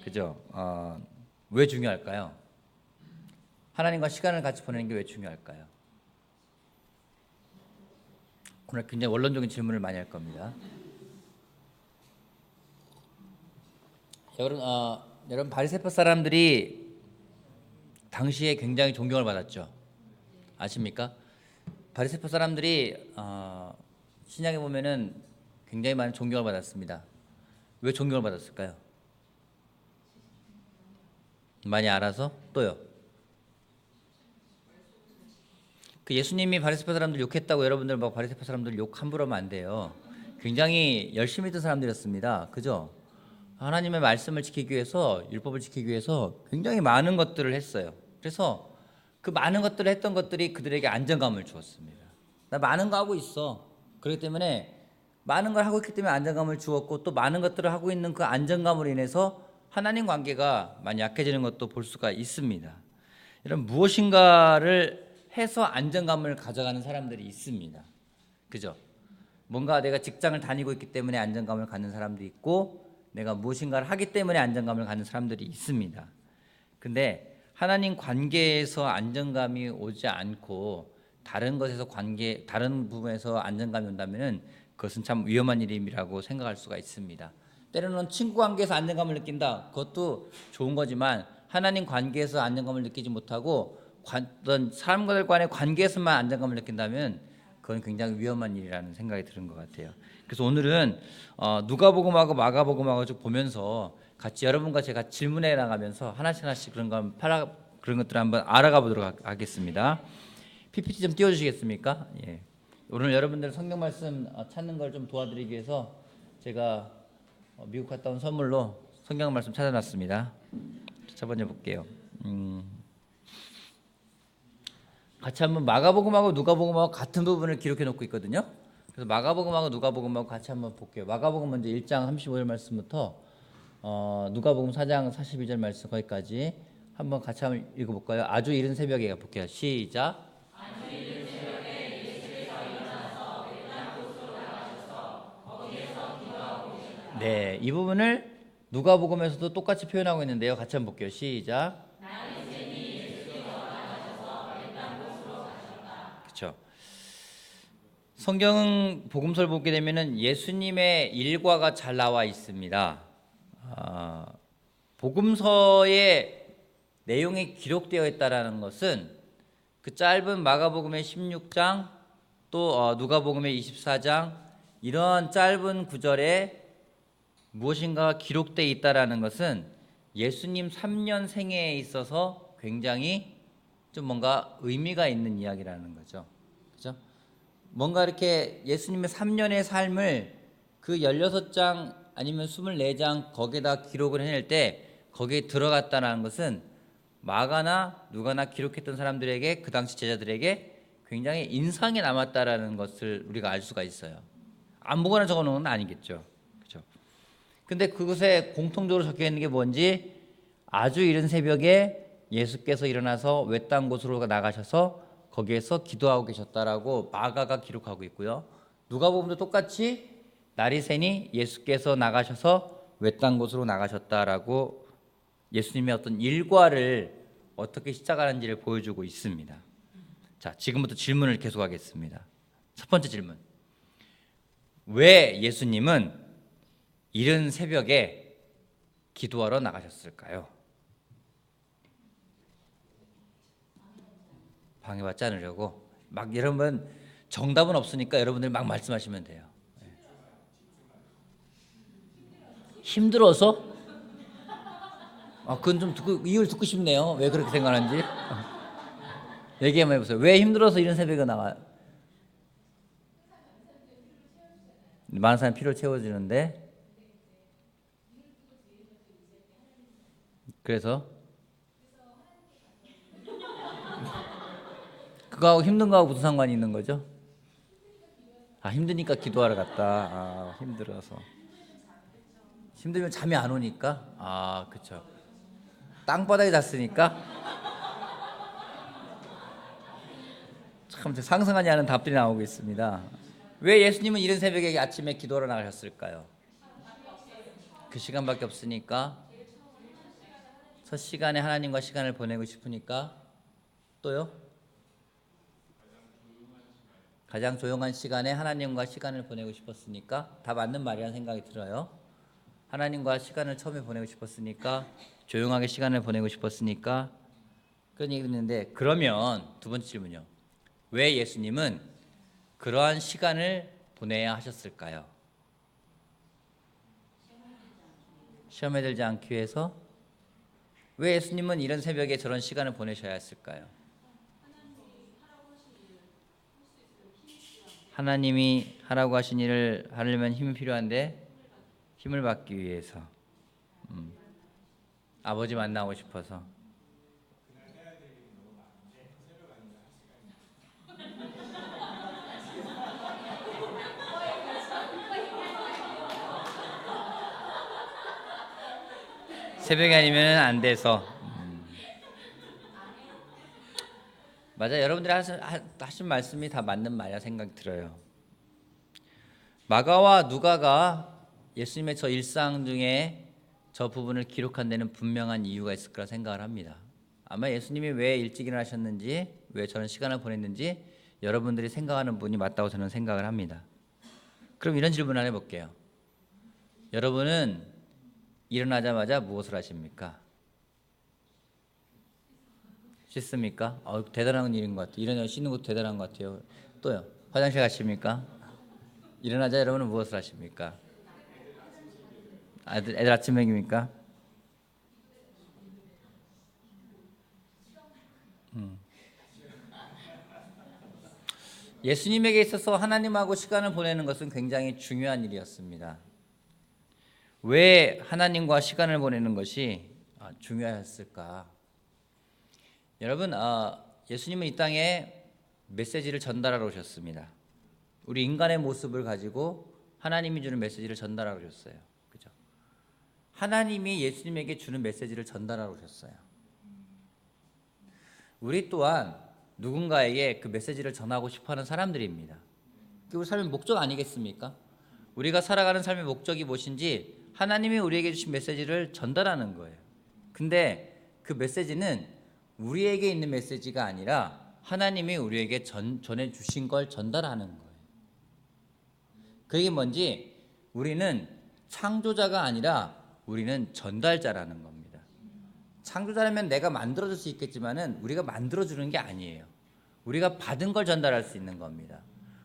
그죠? 왜 중요할까요? 하나님과 시간을 같이 보내는 게 왜 중요할까요? 오늘 굉장히 원론적인 질문을 많이 할 겁니다. 여러분 바리새파 사람들이 당시에 굉장히 존경을 받았죠. 아십니까? 바리새파 사람들이 신약에 보면은 굉장히 많은 존경을 받았습니다. 왜 존경을 받았을까요? 많이 알아서? 또요? 그 예수님이 바리새파 사람들 욕했다고 여러분들 막 바리새파 사람들 욕 함부로 하면 안 돼요. 굉장히 열심히 했던 사람들이었습니다. 그죠? 하나님의 말씀을 지키기 위해서, 율법을 지키기 위해서 굉장히 많은 것들을 했어요. 그래서 그 많은 것들을 했던 것들이 그들에게 안정감을 주었습니다. 나 많은 거 하고 있어. 그렇기 때문에 많은 걸 하고 있기 때문에 안정감을 주었고, 또 많은 것들을 하고 있는 그 안정감으로 인해서 하나님 관계가 많이 약해지는 것도 볼 수가 있습니다. 이런 무엇인가를 해서 안정감을 가져가는 사람들이 있습니다. 그죠? 뭔가 내가 직장을 다니고 있기 때문에 안정감을 갖는 사람도 있고, 내가 무엇인가를 하기 때문에 안정감을 갖는 사람들이 있습니다. 근데 하나님 관계에서 안정감이 오지 않고 다른 것에서 다른 부분에서 안정감이 온다면은 그것은 참 위험한 일이라고 생각할 수가 있습니다. 때로는 친구 관계에서 안정감을 느낀다. 그것도 좋은 거지만 하나님 관계에서 안정감을 느끼지 못하고 어떤 사람들 간의 관계에서만 안정감을 느낀다면 그건 굉장히 위험한 일이라는 생각이 드는 것 같아요. 그래서 오늘은 누가복음하고 마가복음하고 좀 보면서 같이 여러분과 제가 질문해 나가면서 하나씩 그런 것들을 한번 알아가 보도록 하겠습니다. PPT 좀 띄워주시겠습니까? 예. 오늘 여러분들 성경 말씀 찾는 걸 좀 도와드리기 위해서 제가 미국 갔다 온 선물로 성경 말씀 찾아놨습니다. 첫 번째 볼게요. 같이 한번 마가복음하고 누가복음하고 같은 부분을 기록해 놓고 있거든요. 그래서 마가복음하고 누가복음하고 같이 한번 볼게요. 마가복음 먼저 1장 35절 말씀부터 누가복음 4장 42절 말씀 거기까지 한번 같이 한번 읽어볼까요? 아주 이른 새벽에 볼게요. 시작. 아주 이른 새벽에 예수께서 일어나서 외딴 곳으로 나가셔서 거기에서 기도하고 계셨다. 네, 이 부분을 누가복음에서도 똑같이 표현하고 있는데요. 같이 한번 볼게요. 시작. 그렇죠. 성경 복음서를 보게 되면은 예수님의 일과가 잘 나와 있습니다. 복음서의 내용이 기록되어 있다라는 것은 그 짧은 마가복음의 16장 또 누가복음의 24장 이런 짧은 구절에 무엇인가 기록되어 있다라는 것은 예수님 3년 생애에 있어서 굉장히 좀 뭔가 의미가 있는 이야기라는 거죠. 그죠? 뭔가 이렇게 예수님의 3년의 삶을 그 16장 아니면 24장 거기에다 기록을 해낼 때 거기에 들어갔다는 것은 마가나 누가나 기록했던 사람들에게 그 당시 제자들에게 굉장히 인상이 남았다라는 것을 우리가 알 수가 있어요. 아무거나 적어놓은 건 아니겠죠. 그렇죠? 근데 그것에 공통적으로 적혀 있는 게 뭔지 아주 이른 새벽에 예수께서 일어나서 외딴 곳으로 나가셔서 거기에서 기도하고 계셨다라고 마가가 기록하고 있고요. 누가복음도 똑같이 날이 새니 예수께서 나가셔서 외딴 곳으로 나가셨다라고 예수님의 어떤 일과를 어떻게 시작하는지를 보여주고 있습니다. 자, 지금부터 질문을 계속하겠습니다. 첫 번째 질문. 왜 예수님은 이른 새벽에 기도하러 나가셨을까요? 방해받지 않으려고. 막 여러분 정답은 없으니까 여러분들 막 말씀하시면 돼요. 힘들어서? 그건 좀 이유를 듣고 싶네요. 왜 그렇게 생각하는지. 얘기 한번 해보세요. 왜 힘들어서 이런 새벽에 나와요? 많은 사람이 피로를 채워주는데 그래서 그거하고 힘든 거하고 무슨 상관이 있는 거죠? 힘드니까 기도하러 갔다. 힘들어서. 힘들면 잠이 안 오니까. 그렇죠. 땅바닥에 잤으니까. 참 상상하지 않은 답들이 나오고 있습니다. 왜 예수님은 이른 새벽에 아침에 기도하러 나가셨을까요? 그 시간밖에 없으니까 첫 시간에 하나님과 시간을 보내고 싶으니까 또요? 가장 조용한 시간에 하나님과 시간을 보내고 싶었으니까 다 맞는 말이라는 생각이 들어요. 하나님과 시간을 처음에 보내고 싶었으니까 조용하게 시간을 보내고 싶었으니까 그런 얘기 듣는데 그러면 두 번째 질문이요. 왜 예수님은 그러한 시간을 보내야 하셨을까요? 시험에 들지 않기 위해서? 왜 예수님은 이런 새벽에 저런 시간을 보내셔야 했을까요? 하나님이 하라고 하신 일을 하려면 힘이 필요한데 힘을 받기 위해서 아버지 만나고 싶어서 새벽이 아니면 안 돼서 맞아. 여러분들이 하신 말씀이 다 맞는 말이라 생각이 들어요. 마가와 누가가 예수님의 저 일상 중에 저 부분을 기록한 데는 분명한 이유가 있을 거라 생각을 합니다. 아마 예수님이 왜 일찍 일어나셨는지 왜 저런 시간을 보냈는지 여러분들이 생각하는 분이 맞다고 저는 생각을 합니다. 그럼 이런 질문을 해볼게요. 여러분은 일어나자마자 무엇을 하십니까? 씻습니까? 대단한 일인 것 같아요. 일어나 씻는 것도 대단한 것 같아요. 또요. 화장실 가십니까? 일어나자 여러분은 무엇을 하십니까? 애들 아침 먹입니까? 예수님에게 있어서 하나님하고 시간을 보내는 것은 굉장히 중요한 일이었습니다. 왜 하나님과 시간을 보내는 것이 중요했을까? 여러분, 예수님은 이 땅에 메시지를 전달하러 오셨습니다. 우리 인간의 모습을 가지고 하나님이 주는 메시지를 전달하러 오셨어요. 그죠? 하나님이 예수님에게 주는 메시지를 전달하러 오셨어요. 우리 또한 누군가에게 그 메시지를 전하고 싶어하는 사람들입니다. 그게 우리 삶의 목적 아니겠습니까? 우리가 살아가는 삶의 목적이 무엇인지 하나님이 우리에게 주신 메시지를 전달하는 거예요. 근데 그 메시지는 우리에게 있는 메시지가 아니라 하나님이 우리에게 전해 주신 걸 전달하는 거예요. 그게 뭔지 우리는 창조자가 아니라 우리는 전달자라는 겁니다. 창조자라면 내가 만들어줄 수 있겠지만은 우리가 만들어주는 게 아니에요. 우리가 받은 걸 전달할 수 있는 겁니다.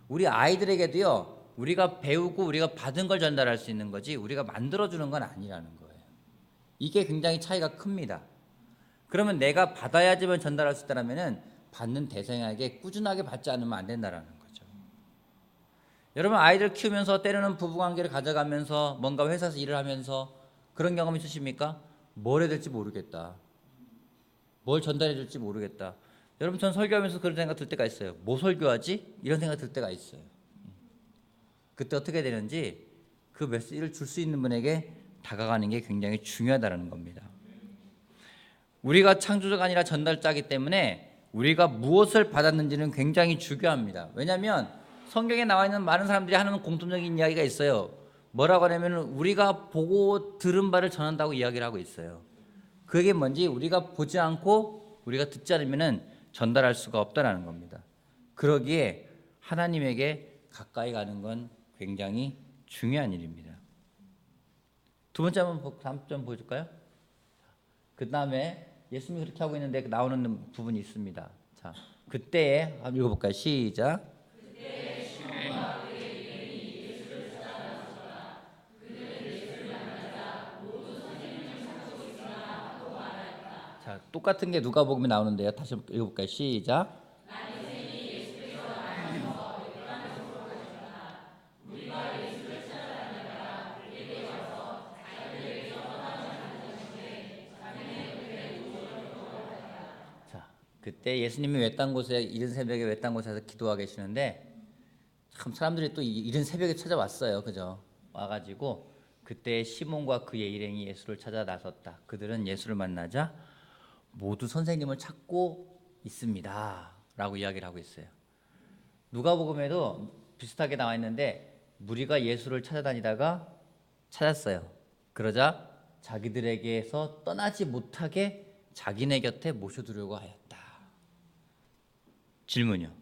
우리 아이들에게도요. 우리가 배우고 우리가 받은 걸 전달할 수 있는 거지 우리가 만들어주는 건 아니라는 거예요. 이게 굉장히 차이가 큽니다. 그러면 내가 받아야지만 전달할 수 있다면 받는 대상에게 꾸준하게 받지 않으면 안 된다는 거죠. 여러분 아이들 키우면서 때로는 부부관계를 가져가면서 뭔가 회사에서 일을 하면서 그런 경험 있으십니까? 뭘 해야 될지 모르겠다. 뭘 전달해 줄지 모르겠다. 여러분 전 설교하면서 그런 생각 들 때가 있어요. 뭐 설교하지? 이런 생각 들 때가 있어요. 그때 어떻게 되는지 그 메시지를 줄 수 있는 분에게 다가가는 게 굉장히 중요하다는 겁니다. 우리가 창조자가 아니라 전달자이기 때문에 우리가 무엇을 받았는지는 굉장히 중요합니다. 왜냐하면 성경에 나와 있는 많은 사람들이 하는 공통적인 이야기가 있어요. 뭐라고 하냐면 우리가 보고 들은 바를 전한다고 이야기를 하고 있어요. 그게 뭔지 우리가 보지 않고 우리가 듣지 않으면 전달할 수가 없다는 겁니다. 그러기에 하나님에게 가까이 가는 건 굉장히 중요한 일입니다. 두 번째 다음 점 보여줄까요? 그 다음에 예수님이 그렇게 하고 있는데 나오는 부분이 있습니다. 자, 그때에 한번 읽어볼까요? 시작. 자, 똑같은 게 누가복음에 나오는데요. 다시 읽어볼까요? 시작. 자, 그때 예수님이 외딴 곳에 이른 새벽에 외딴 곳에서 기도하고 계시는데 참 사람들이 또 이른 새벽에 찾아왔어요. 그죠? 와가지고 그때 시몬과 그의 일행이 예수를 찾아 나섰다. 그들은 예수를 만나자 모두 선생님을 찾고 있습니다. 라고 이야기를 하고 있어요. 누가복음에도 비슷하게 나와 있는데 무리가 예수를 찾아다니다가 찾았어요. 그러자 자기들에게서 떠나지 못하게 자기네 곁에 모셔두려고 하였다. 질문이요.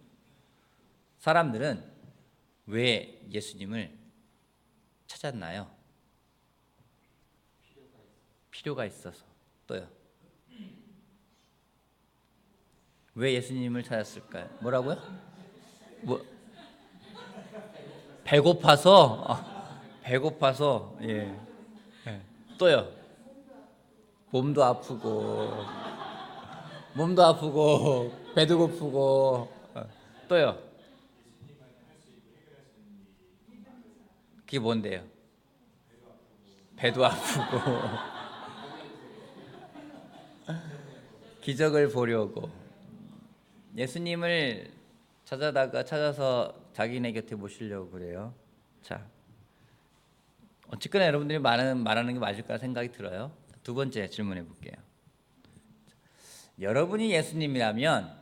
사람들은 왜 예수님을 찾았나요? 필요가 있어서. 또요. 왜 예수님을 찾았을까요? 뭐라고요? 뭐 배고파서? 배고파서. 예. 예. 또요. 몸도 아프고 배도 고프고. 또요. 그게 뭔데요? 배도 아프고 기적을 보려고 예수님을 찾아서 자기네 곁에 모시려고 그래요. 자, 어쨌거나 여러분들이 말하는 게 맞을까 생각이 들어요. 두 번째 질문해 볼게요. 여러분이 예수님이라면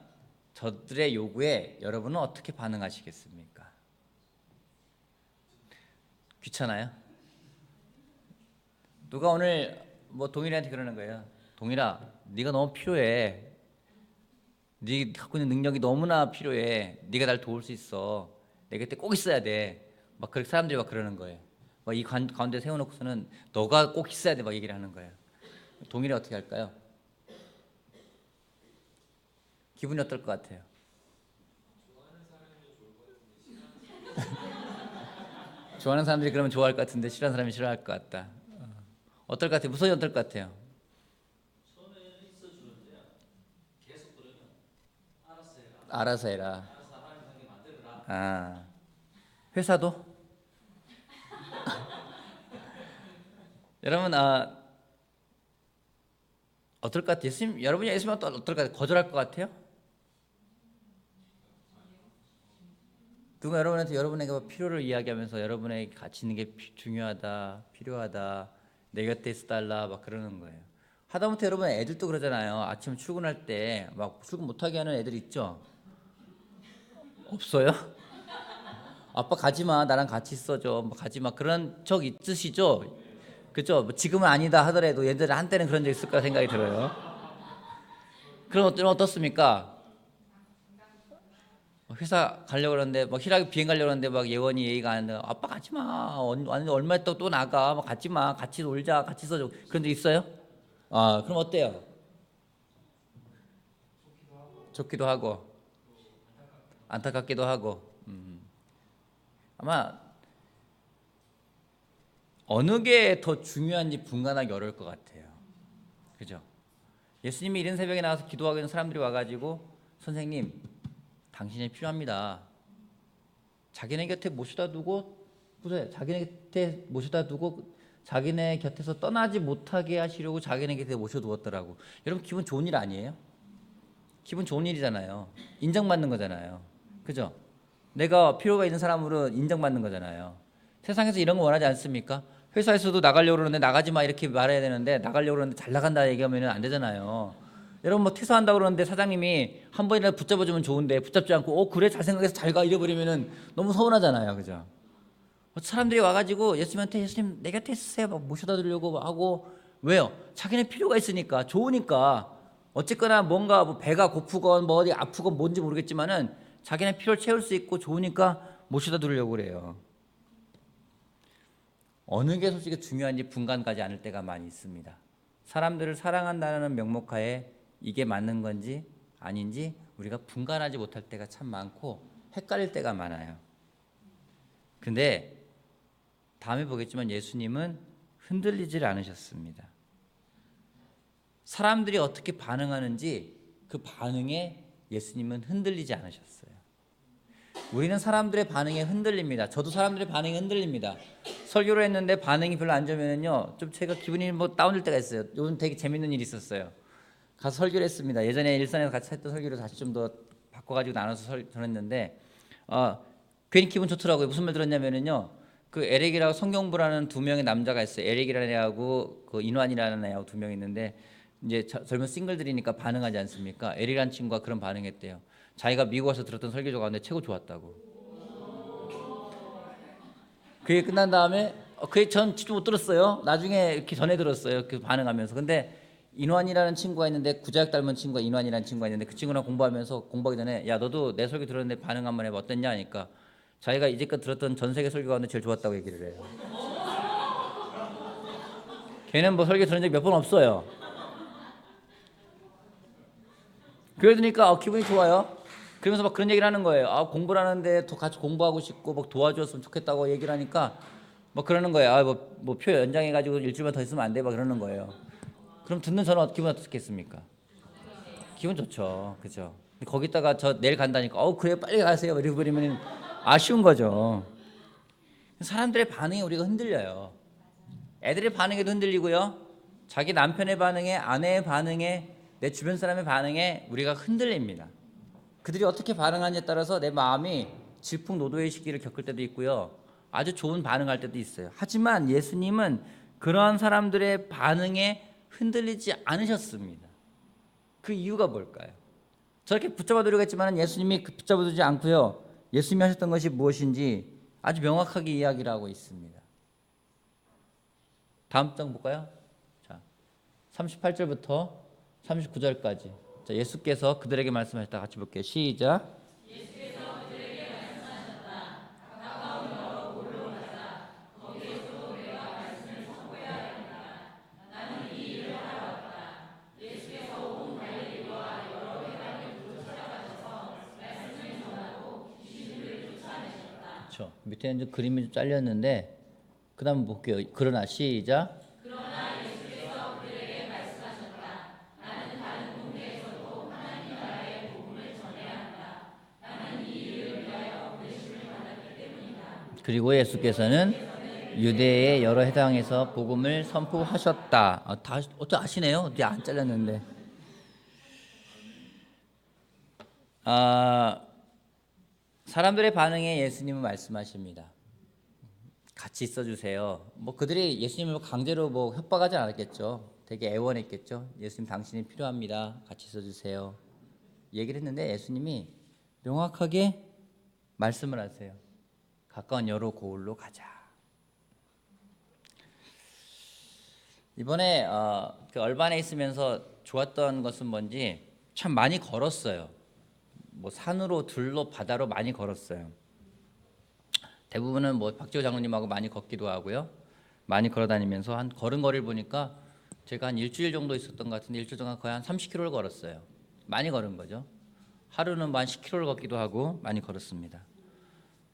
저들의 요구에 여러분은 어떻게 반응하시겠습니까? 귀찮아요? 누가 오늘 뭐 동일이한테 그러는 거예요. 동일아, 네가 너무 필요해. 네 갖고 있는 능력이 너무나 필요해. 네가 날 도울 수 있어. 내 곁에 꼭 있어야 돼. 막 그렇게 사람들이 막 그러는 거예요. 막 이 가운데 세워놓고서는 너가 꼭 있어야 돼. 막 얘기를 하는 거예요. 동일이 어떻게 할까요? 기분이 어떨 것 같아요? 좋아하는 사람들이 그러면 좋아할 것 같은데 싫어하는 사람이 싫어할 것 같다. 어떨 것 같아요? 무서이 어떨 것 같아요? 알아서 해라. 아, 회사도? 여러분, 어떨 것 같아요? 여러분이 예수님은 또 어떨 것 같아요? 거절할 것 같아요? 누가 여러분한테 여러분에게 필요를 이야기하면서 여러분에게 가치 있는 게 중요하다, 필요하다, 내 곁에 있어달라 막 그러는 거예요. 하다못해 여러분 애들도 그러잖아요. 아침 출근할 때 막 출근 못하게 하는 애들 있죠? 없어요? 아빠 가지마, 나랑 같이 있어줘, 뭐 가지마 그런 적 있으시죠? 그죠? 뭐 지금은 아니다 하더라도 얘들 한때는 그런 적 있을 거라 생각이 들어요. 그런 것들은 어떻습니까? 회사 가려고 그러는데 막 희락이 비행 가려고 그러는데 막 예원이 예의가 안 돼. 아빠 가지 마. 얼마 있다 또 나가. 막 가지 마. 같이 놀자. 같이 있어줘. 그런 적 있어요? 그럼 어때요? 좋기도 하고 안타깝기도 하고. 아마 어느 게 더 중요한지 분간하기 어려울 것 같아요. 그죠? 예수님이 이른 새벽에 나와서 기도하고 있는 사람들이 와가지고 선생님, 당신이 필요합니다. 자기네 곁에 모셔다 두고 보세요. 자기네 곁에 모셔다 두고 자기네 곁에서 떠나지 못하게 하시려고 자기네 곁에 모셔두었더라고. 여러분 기분 좋은 일 아니에요? 기분 좋은 일이잖아요. 인정받는 거잖아요. 그죠? 내가 필요가 있는 사람으로 인정받는 거잖아요. 세상에서 이런 거 원하지 않습니까? 회사에서도 나가려고 그러는데 나가지 마 이렇게 말해야 되는데 나가려고 그러는데 잘 나간다 얘기하면 안 되잖아요. 여러분 뭐 퇴사한다고 그러는데 사장님이 한 번이라도 붙잡아주면 좋은데 붙잡지 않고 그래 잘 생각해서 잘 가 이래버리면 너무 서운하잖아요. 그죠? 사람들이 와가지고 예수님 내 곁에 있으세요 막 모셔다 드리려고 하고 왜요? 자기네 필요가 있으니까 좋으니까 어쨌거나 뭔가 뭐 배가 고프건 뭐 어디 아프건 뭔지 모르겠지만은 자기네 필요를 채울 수 있고 좋으니까 모셔다 드리려고 그래요. 어느 게 솔직히 중요한지 분간 가지 않을 때가 많이 있습니다. 사람들을 사랑한다는 명목하에 이게 맞는 건지 아닌지 우리가 분간하지 못할 때가 참 많고 헷갈릴 때가 많아요. 근데 다음에 보겠지만 예수님은 흔들리질 않으셨습니다. 사람들이 어떻게 반응하는지 그 반응에 예수님은 흔들리지 않으셨어요. 우리는 사람들의 반응에 흔들립니다. 저도 사람들의 반응에 흔들립니다. 설교를 했는데 반응이 별로 안 좋으면요, 좀 제가 기분이 뭐 다운될 때가 있어요. 요즘 되게 재밌는 일이 있었어요. 가서 설교를 했습니다. 예전에 일산에서 같이 했던 설교를 다시 좀 더 바꿔가지고 나눠서 전했는데 괜히 기분 좋더라고요. 무슨 말 들었냐면은요, 그 에릭이라고 성경부라는 두 명의 남자가 있어요. 에릭이라는 애하고 그 인환이라는 애하고 두 명 있는데 이제 젊은 싱글들이니까 반응하지 않습니까? 에릭이라는 친구가 그런 반응했대요. 자기가 미국 와서 들었던 설교조 가운데 최고 좋았다고. 그게 끝난 다음에 그게 전 진짜 못 들었어요. 나중에 이렇게 전해 들었어요. 그 반응하면서. 근데 인환이라는 친구가 있는데 구자역 닮은 친구가 인환이라는 친구가 있는데 그 친구랑 공부하기 전에 야 너도 내 설교 들었는데 반응 한번 해봐 어땠냐 하니까 자기가 이제껏 들었던 전 세계 설교 가운데 제일 좋았다고 얘기를 해요. 걔는 뭐 설교 들은 적 몇 번 없어요. 그러니까 기분이 좋아요. 그러면서 막 그런 얘기를 하는 거예요. 공부를 하는데 더 같이 공부하고 싶고 막 도와줬으면 좋겠다고 얘기를 하니까 막 그러는 거예요. 뭐 표 연장해가지고 일주일만 더 있으면 안 돼? 막 그러는 거예요. 그럼 듣는 저는 기분 어떻겠습니까? 기분 좋죠. 그죠? 거기다가 저 내일 간다니까 그래 빨리 가세요. 이러고 버리면 아쉬운 거죠. 사람들의 반응에 우리가 흔들려요. 애들의 반응에도 흔들리고요. 자기 남편의 반응에 아내의 반응에 내 주변 사람의 반응에 우리가 흔들립니다. 그들이 어떻게 반응하냐에 따라서 내 마음이 질풍노도의 시기를 겪을 때도 있고요. 아주 좋은 반응할 때도 있어요. 하지만 예수님은 그러한 사람들의 반응에 흔들리지 않으셨습니다. 그 이유가 뭘까요? 저렇게 붙잡아 두려겠지만 예수님이 붙잡아 두지 않고요. 예수님이 하셨던 것이 무엇인지 아주 명확하게 이야기를 하고 있습니다. 다음 장 볼까요? 자, 38절부터 39절까지. 자, 예수께서 그들에게 말씀하셨다. 같이 볼게요. 시작. 예수께서 그들에게 말씀하셨다. 가까운 너로 골로 가자. 거기에서도 내가 말씀을 선포해야 한다. 나는 이 일을 하러 왔다. 예수께서 온 갈릴리와 여러 회당을 두루 찾아가셔서 말씀을 전하고 귀신들을 쫓아내셨다. 그렇죠. 밑에는 좀 그림이 좀 잘렸는데 그 다음 볼게요. 그러나 시작. 그리고 예수께서는 유대의 여러 회당에서 복음을 선포하셨다. 다 어떻게 아시네요? 어디 안 잘렸는데. 사람들의 반응에 예수님은 말씀하십니다. 같이 있어주세요. 뭐 그들이 예수님을 강제로 뭐 협박하지 않았겠죠. 되게 애원했겠죠. 예수님 당신이 필요합니다. 같이 있어주세요. 얘기를 했는데 예수님이 명확하게 말씀을 하세요. 가까운 여로 고을로 가자. 이번에 그 얼반에 있으면서 좋았던 것은 뭔지 참 많이 걸었어요. 뭐 산으로 들로 바다로 많이 걸었어요. 대부분은 뭐 박지호 장로님하고 많이 걷기도 하고요. 많이 걸어다니면서 한 걸은 거리를 보니까 제가 한 일주일 정도 있었던 것 같은데 일주일 동안 거의 한 30km를 걸었어요. 많이 걸은 거죠. 하루는 뭐 한 10km를 걷기도 하고 많이 걸었습니다.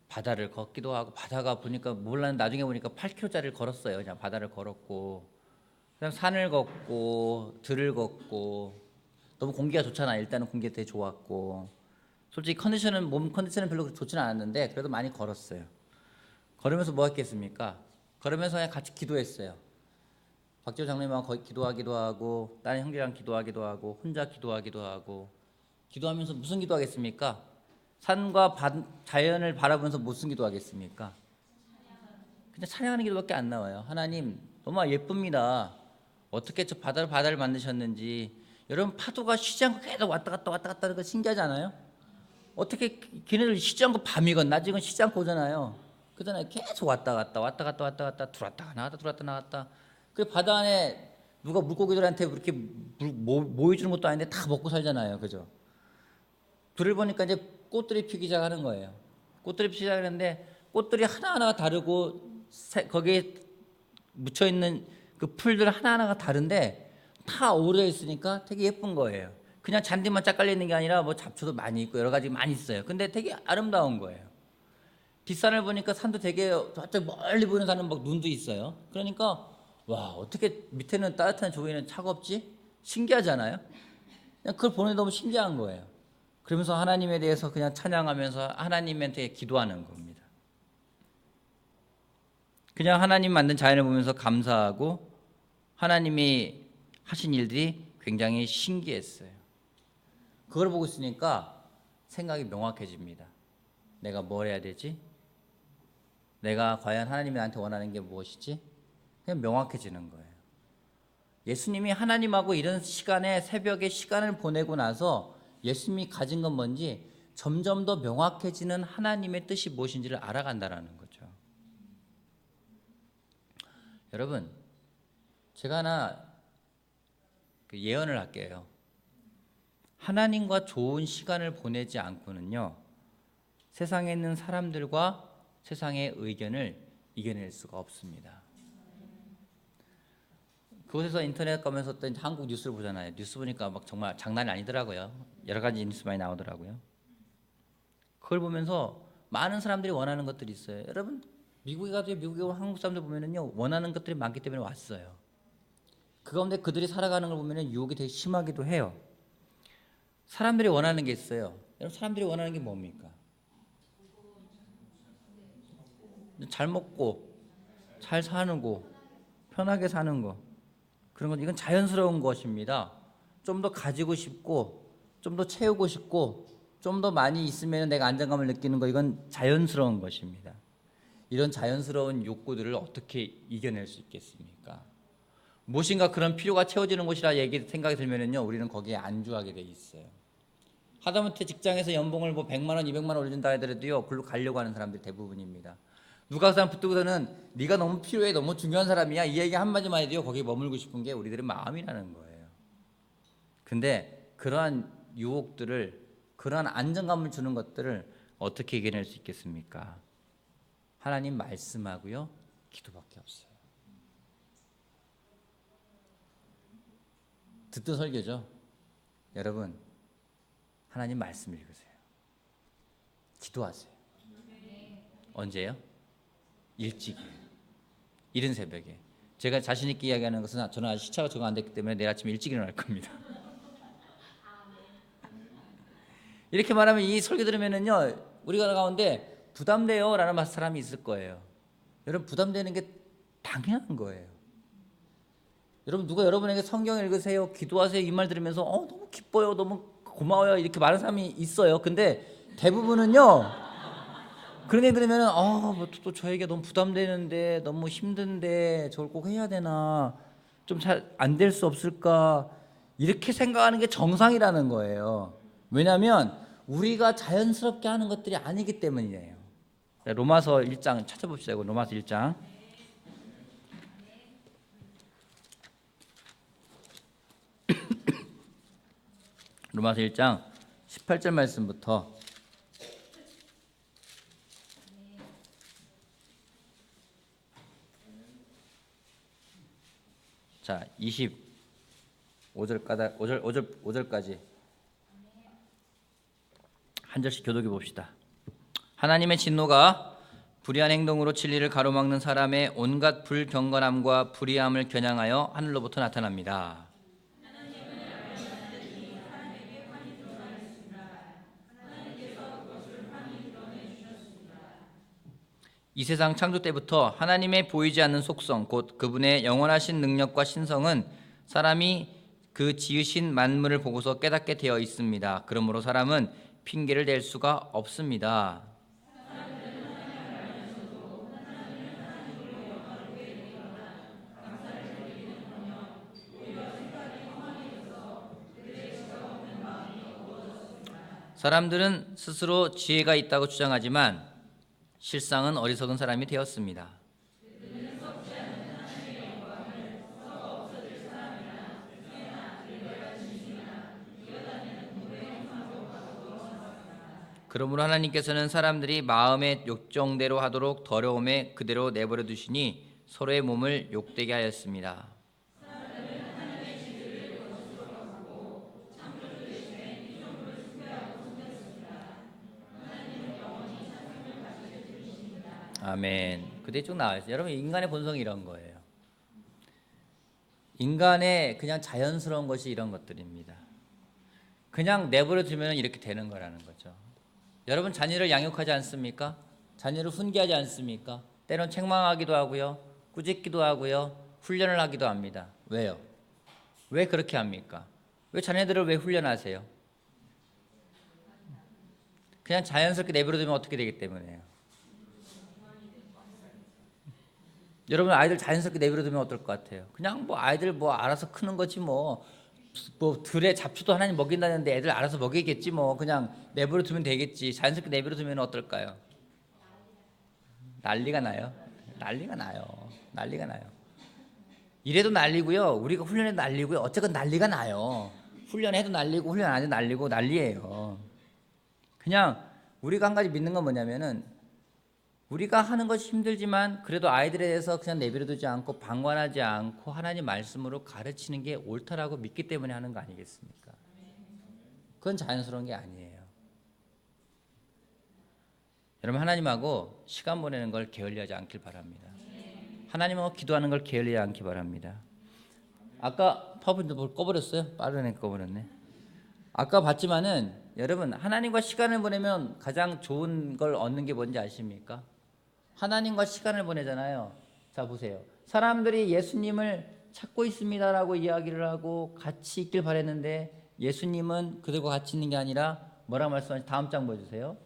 바다를 걷기도 하고 바다가 보니까 몰랐는데 나중에 보니까 8km짜리를 걸었어요. 그냥 바다를 걸었고 그냥 산을 걷고 들을 걷고 너무 공기가 좋잖아. 일단은 공기가 되게 좋았고 솔직히 몸 컨디션은 별로 좋지는 않았는데 그래도 많이 걸었어요. 걸으면서 뭐 했겠습니까? 걸으면서 그냥 같이 기도했어요. 박지호 장로님하고 기도하기도 하고 다른 형제랑 기도하기도 하고 혼자 기도하기도 하고 기도하면서 무슨 기도하겠습니까? 산과 자연을 바라보면서 무슨 기도하겠습니까? 그냥 찬양하는 기도밖에 안 나와요. 하나님 너무 예쁩니다. 어떻게 저 바다를 만드셨는지. 여러분 파도가 쉬지 않고 계속 왔다 갔다 하는 거 신기하지 않아요? 어떻게 걔네들 쉬지 않고 밤이건 낮이건 쉬지 않고 오잖아요. 그잖아요. 계속 왔다 갔다 들어왔다 나갔다. 그 바다 안에 누가 물고기들한테 그렇게 모여주는 것도 아닌데 다 먹고 살잖아요. 그죠? 불을 보니까 이제 꽃들이 피기 시작하는 거예요. 꽃들이 피기 시작하는데 꽃들이 하나하나가 다르고 거기에 묻혀있는 그 풀들 하나하나가 다른데 다 어우러져 있으니까 되게 예쁜 거예요. 그냥 잔디만 짝 깔려 있는 게 아니라 뭐 잡초도 많이 있고 여러 가지 많이 있어요. 근데 되게 아름다운 거예요. 뒷산을 보니까 산도 되게 저쪽 멀리 보이는 산은 막 눈도 있어요. 그러니까 와 어떻게 밑에는 따뜻한 조개는 차갑지? 신기하잖아요. 그냥 그걸 보는 게 너무 신기한 거예요. 그러면서 하나님에 대해서 그냥 찬양하면서 하나님한테 기도하는 겁니다. 그냥 하나님 만든 자연을 보면서 감사하고 하나님이 하신 일들이 굉장히 신기했어요. 그걸 보고 있으니까 생각이 명확해집니다. 내가 뭘 해야 되지? 내가 과연 하나님이 나한테 원하는 게 무엇이지? 그냥 명확해지는 거예요. 예수님이 하나님하고 이런 시간에 새벽에 시간을 보내고 나서 예수님이 가진 건 뭔지 점점 더 명확해지는 하나님의 뜻이 무엇인지를 알아간다는 거죠. 여러분, 제가 하나 그 예언을 할게요. 하나님과 좋은 시간을 보내지 않고는요, 세상에 있는 사람들과 세상의 의견을 이겨낼 수가 없습니다. 그곳에서 인터넷 가면서 또 한국 뉴스를 보잖아요. 뉴스 보니까 막 정말 장난이 아니더라고요. 여러 가지 뉴스 많이 나오더라고요. 그걸 보면서 많은 사람들이 원하는 것들이 있어요. 여러분, 미국에 가도 미국에 온 한국 사람들 보면은요, 원하는 것들이 많기 때문에 왔어요. 그 가운데 그들이 살아가는 걸 보면은 유혹이 되게 심하기도 해요. 사람들이 원하는 게 있어요. 여러분, 사람들이 원하는 게 뭡니까? 잘 먹고, 잘 사는 거, 편하게 사는 거. 그런 건 이건 자연스러운 것입니다. 좀 더 가지고 싶고, 좀 더 채우고 싶고, 좀 더 많이 있으면 내가 안정감을 느끼는 거, 이건 자연스러운 것입니다. 이런 자연스러운 욕구들을 어떻게 이겨낼 수 있겠습니까? 무엇인가 그런 필요가 채워지는 곳이라 생각이 들면은요, 우리는 거기에 안주하게 돼 있어요. 하다못해 직장에서 연봉을 뭐 100만 원, 200만 원 올린다 하더라도요, 그걸로 가려고 하는 사람들이 대부분입니다. 누가 그 사람 붙들고서는 네가 너무 필요해, 너무 중요한 사람이야, 이 얘기 한마디만 해도요, 거기에 머물고 싶은 게 우리들의 마음이라는 거예요. 근데 그러한 유혹들을, 그러한 안정감을 주는 것들을 어떻게 이겨낼 수 있겠습니까? 하나님 말씀하고요, 기도밖에 없어요. 듣도 설교죠. 여러분, 하나님 말씀 읽으세요. 기도하세요. 언제요? 일찍, 이른 새벽에. 제가 자신 있게 이야기하는 것은 저는 아직 시차가 적응 안 됐기 때문에 내일 아침 일찍 일어날 겁니다. 이렇게 말하면 이 설교 들으면은요, 우리가 가운데 부담돼요 라는 사람이 있을 거예요. 여러분, 부담되는 게 당연한 거예요. 여러분, 누가 여러분에게 성경 읽으세요, 기도하세요 이 말 들으면서 너무 기뻐요, 너무 고마워요 이렇게 말하는 사람이 있어요. 근데 대부분은요, 그런 얘기 들으면 또 저에게 너무 부담되는데, 너무 힘든데 저걸 꼭 해야 되나, 좀 잘 안 될 수 없을까, 이렇게 생각하는 게 정상이라는 거예요. 왜냐하면 우리가 자연스럽게 하는 것들이 아니기 때문이에요. 로마서 1장 찾아봅시다. 이거 로마서 1장. 로마서 1장 18절 말씀부터 자 25절까지 한 절씩 교독해 봅시다. 하나님의 진노가 불의한 행동으로 진리를 가로막는 사람의 온갖 불경건함과 불의함을 겨냥하여 하늘로부터 나타납니다. 이 세상 창조 때부터 하나님의 보이지 않는 속성, 곧 그분의 영원하신 능력과 신성은 사람이 그 지으신 만물을 보고서 깨닫게 되어 있습니다. 그러므로 사람은 핑계를 댈 수가 없습니다. 사람들은 스스로 지혜가 있다고 주장하지만 실상은 어리석은 사람이 되었습니다. 그러므로 하나님께서는 사람들이 마음의 욕정대로 하도록 더러움에 그대로 내버려 두시니 서로의 몸을 욕되게 하였습니다. 아멘. 그때 쭉 나와 있어요. 여러분, 인간의 본성이 이런 거예요. 인간의 그냥 자연스러운 것이 이런 것들입니다. 그냥 내버려 두면 이렇게 되는 거라는 거죠. 여러분, 자녀를 양육하지 않습니까? 자녀를 훈계하지 않습니까? 때론 책망하기도 하고요, 꾸짖기도 하고요, 훈련을 하기도 합니다. 왜요? 왜 그렇게 합니까? 왜 자녀들을 왜 훈련하세요? 그냥 자연스럽게 내버려 두면 어떻게 되기 때문에요. 여러분, 아이들 자연스럽게 내버려 두면 어떨 것 같아요? 그냥 뭐 아이들 뭐 알아서 크는 거지 뭐 들에 잡초도 하나님 먹인다는데 애들 알아서 먹이겠지 뭐, 그냥 내버려 두면 되겠지, 자연스럽게 내버려 두면 어떨까요? 난리가 나요. 난리가 나요. 난리가 나요. 이래도 난리고요. 우리가 훈련해도 난리고요. 어쨌건 난리가 나요. 훈련해도 난리고 훈련 안 해도 난리고 난리예요. 그냥 우리가 한 가지 믿는 건 뭐냐면은 우리가 하는 것이 힘들지만 그래도 아이들에 대해서 그냥 내버려두지 않고 방관하지 않고 하나님 말씀으로 가르치는 게 옳다라고 믿기 때문에 하는 거 아니겠습니까? 그건 자연스러운 게 아니에요. 여러분 하나님하고 시간 보내는 걸 게을리하지 않길 바랍니다. 하나님하고 기도하는 걸 게을리하지 않기 바랍니다. 아까 파워포인트 뭘 꺼버렸어요? 빠르네 꺼버렸네. 아까 봤지만은 여러분 하나님과 시간을 보내면 가장 좋은 걸 얻는 게 뭔지 아십니까? 하나님과 시간을 보내잖아요. 자 보세요. 사람들이 예수님을 찾고 있습니다라고 이야기를 하고 같이 있길 바랬는데 예수님은 그들과 같이 있는 게 아니라 뭐라고 말씀하시죠? 다음 장 보여주세요.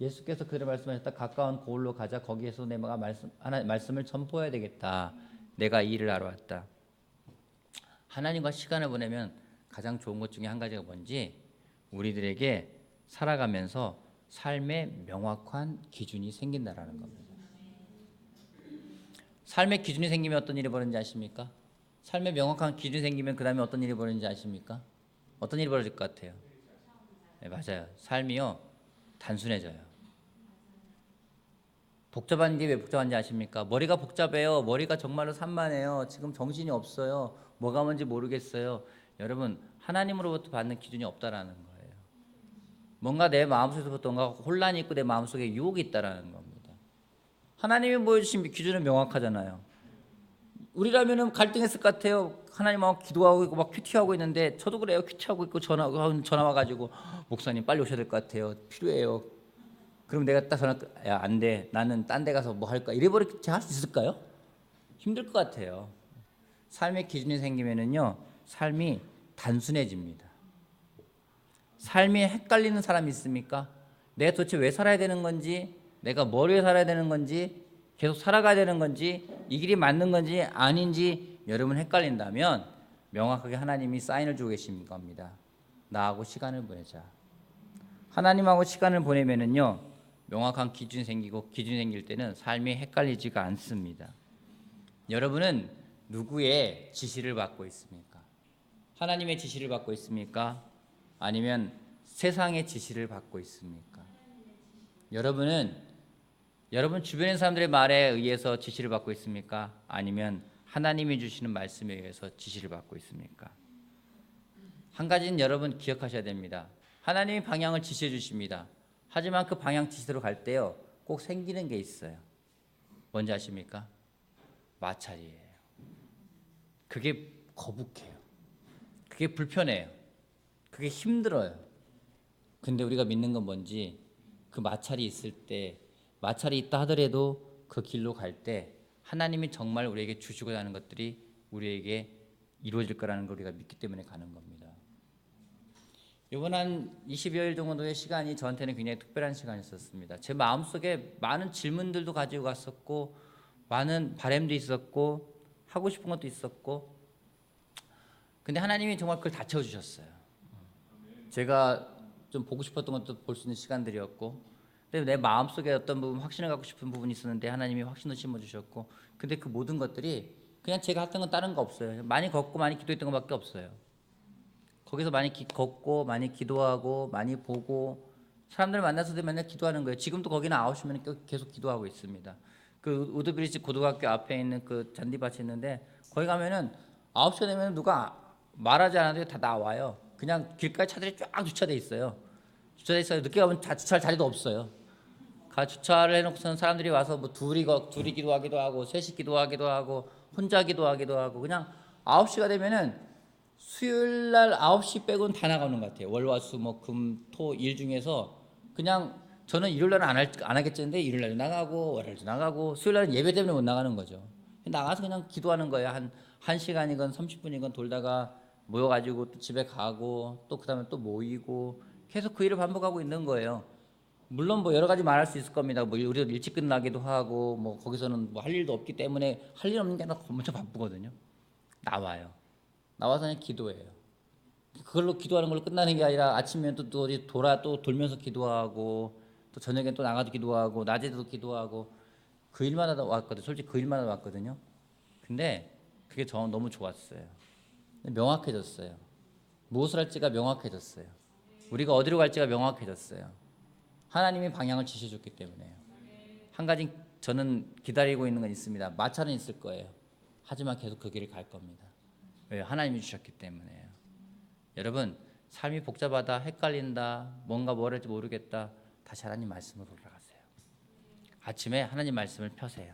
예수께서 그들을 말씀하셨다. 가까운 고을로 가자. 거기에서 내가 말씀을 선포해야 되겠다. 내가 이 일을 하러 왔다. 하나님과 시간을 보내면 가장 좋은 것 중에 한 가지가 뭔지 우리들에게 살아가면서 삶의 명확한 기준이 생긴다라는 겁니다. 삶의 기준이 생기면 어떤 일이 벌어지는지 아십니까? 삶의 명확한 기준이 생기면 그 다음에 어떤 일이 벌어지는지 아십니까? 어떤 일이 벌어질 것 같아요? 네, 맞아요. 삶이요 단순해져요. 복잡한 게 왜 복잡한지 아십니까? 머리가 복잡해요. 머리가 정말로 산만해요. 지금 정신이 없어요. 뭐가 뭔지 모르겠어요. 여러분 하나님으로부터 받는 기준이 없다라는 거예요. 뭔가 내 마음속에서부터 뭔가 혼란이 있고 내 마음속에 유혹이 있다라는 겁니다. 하나님이 보여주신 기준은 명확하잖아요. 우리라면은 갈등했을 것 같아요. 하나님하고 기도하고 있고 막 큐티하고 있는데 저도 그래요. 큐티하고 있고 전화 와가지고 목사님 빨리 오셔야 될 것 같아요. 필요해요. 그럼 내가 딱 전화 야 안 돼. 나는 딴 데 가서 뭐 할까? 이래버리면 제가 할 수 있을까요? 힘들 것 같아요. 삶의 기준이 생기면은요 삶이 단순해집니다. 삶이 헷갈리는 사람이 있습니까? 내가 도대체 왜 살아야 되는 건지, 내가 뭘 위해 살아야 되는 건지, 계속 살아가야 되는 건지, 이 길이 맞는 건지 아닌지 여러분 헷갈린다면 명확하게 하나님이 사인을 주고 계신 겁니다. 나하고 시간을 보내자. 하나님하고 시간을 보내면은요 명확한 기준이 생기고 기준이 생길 때는 삶이 헷갈리지가 않습니다. 여러분은 누구의 지시를 받고 있습니까? 하나님의 지시를 받고 있습니까? 아니면 세상의 지시를 받고 있습니까? 여러분은 여러분 주변의 사람들의 말에 의해서 지시를 받고 있습니까? 아니면 하나님이 주시는 말씀에 의해서 지시를 받고 있습니까? 한 가지는 여러분 기억하셔야 됩니다. 하나님이 방향을 지시해 주십니다. 하지만 그 방향 지시대로 갈 때요 꼭 생기는 게 있어요. 뭔지 아십니까? 마찰이에요. 그게 거북해요. 그게 불편해요. 그게 힘들어요. 근데 우리가 믿는 건 뭔지 그 마찰이 있을 때 마찰이 있다 하더라도 그 길로 갈 때 하나님이 정말 우리에게 주시고자 하는 것들이 우리에게 이루어질 거라는 걸 우리가 믿기 때문에 가는 겁니다. 이번 한 20여일 정도의 시간이 저한테는 굉장히 특별한 시간이었습니다. 제 마음속에 많은 질문들도 가지고 갔었고 많은 바람도 있었고 하고 싶은 것도 있었고 근데 하나님이 정말 그걸 다 채워주셨어요. 제가 좀 보고 싶었던 것도 볼 수 있는 시간들이었고 근데 내 마음속에 어떤 부분 확신을 갖고 싶은 부분이 있었는데 하나님이 확신을 심어주셨고 근데 그 모든 것들이 그냥 제가 했던 건 다른 거 없어요. 많이 걷고 많이 기도했던 것밖에 없어요. 거기서 많이 걷고 많이 기도하고 많이 보고 사람들 만나서도 맨날 기도하는 거예요. 지금도 거기 나오시면 계속 기도하고 있습니다. 그 우드브리지 고등학교 앞에 있는 그 잔디밭이 있는데 거기 가면은 9시가 되면 누가 말하지 않아도 다 나와요. 그냥 길가에 차들이 쫙 주차돼 있어요. 주차돼 있어요. 늦게 가면 주차할 자리도 없어요. 주차를 해놓고서는 사람들이 와서 뭐 둘이 기도하기도 하고 셋이 기도하기도 하고 혼자 기도하기도 하고 그냥 9시가 되면은 수요일 날 9시 빼고는 다 나가는 것 같아요. 월, 화, 수, 목, 금, 토, 일 중에서 그냥 저는 일요일 날은 안 하겠는데 일요일 날도 나가고 월요일도 나가고 수요일 날은 예배 때문에 못 나가는 거죠. 나가서 그냥 기도하는 거예요. 한 시간이건 30분이건 돌다가 모여가지고 또 집에 가고 또 그다음에 또 모이고 계속 그 일을 반복하고 있는 거예요. 물론 뭐 여러 가지 말할 수 있을 겁니다. 뭐 우리도 일찍 끝나기도 하고 뭐 거기서는 뭐 할 일도 없기 때문에 할 일 없는 게 엄청 바쁘거든요. 나와요. 나와서 그냥 기도해요. 그걸로 기도하는 걸로 끝나는 게 아니라 아침에 또 어디 또 돌면서 기도하고 또 저녁에 또 나가서 기도하고 낮에도 기도하고 그 일만 하다 왔거든요. 솔직히 그 일만 하다 왔거든요. 근데 그게 저 너무 좋았어요. 명확해졌어요. 무엇을 할지가 명확해졌어요. 우리가 어디로 갈지가 명확해졌어요. 하나님이 방향을 지시해줬기 때문에요. 한 가지 저는 기다리고 있는 건 있습니다. 마차는 있을 거예요. 하지만 계속 그 길을 갈 겁니다. 왜요? 하나님이 주셨기 때문에요. 여러분, 삶이 복잡하다, 헷갈린다, 뭔가 뭘 할지 모르겠다, 다시 하나님 말씀으로 돌아가세요. 아침에 하나님 말씀을 펴세요.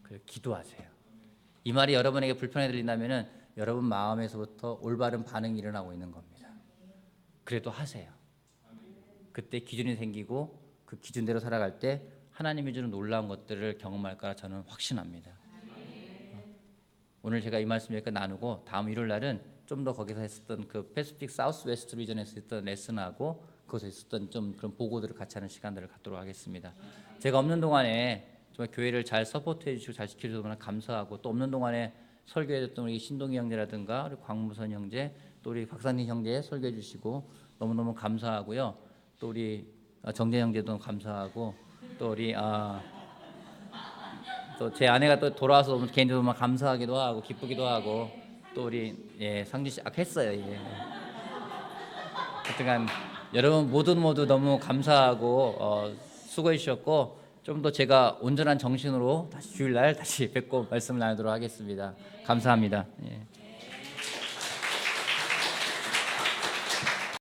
그리고 기도하세요. 이 말이 여러분에게 불편해 들린다면은 여러분 마음에서부터 올바른 반응이 일어나고 있는 겁니다. 그래도 하세요. 그때 기준이 생기고 그 기준대로 살아갈 때 하나님이 주는 놀라운 것들을 경험할 거라 저는 확신합니다. 오늘 제가 이 말씀 여기까지 나누고 다음 일요일 날은 좀 더 거기서 했었던 그 패시픽 사우스 웨스트 리전에서 했던 레슨하고 그것에 있었던 좀 그런 보고들을 같이 하는 시간들을 갖도록 하겠습니다. 제가 없는 동안에 정말 교회를 잘 서포트해 주시고 잘 지켜주셔서 너무나 감사하고 또 없는 동안에 설교해줬던 우리 신동희 형제라든가 우리 광무선 형제 또 우리 박상희 형제 설교해 주시고 너무너무 감사하고요. 또 우리 정재 형제도 감사하고 또 우리 또 제 아내가 또 돌아와서 너무 개인적으로 너무 감사하기도 하고 기쁘기도 하고 또 우리 상준 씨 했어요. 하여튼간 여러분 모두 너무 감사하고 수고해 주셨고 좀 더 제가 온전한 정신으로 다시 주일날 다시 뵙고 말씀을 나누도록 하겠습니다. 감사합니다. 예.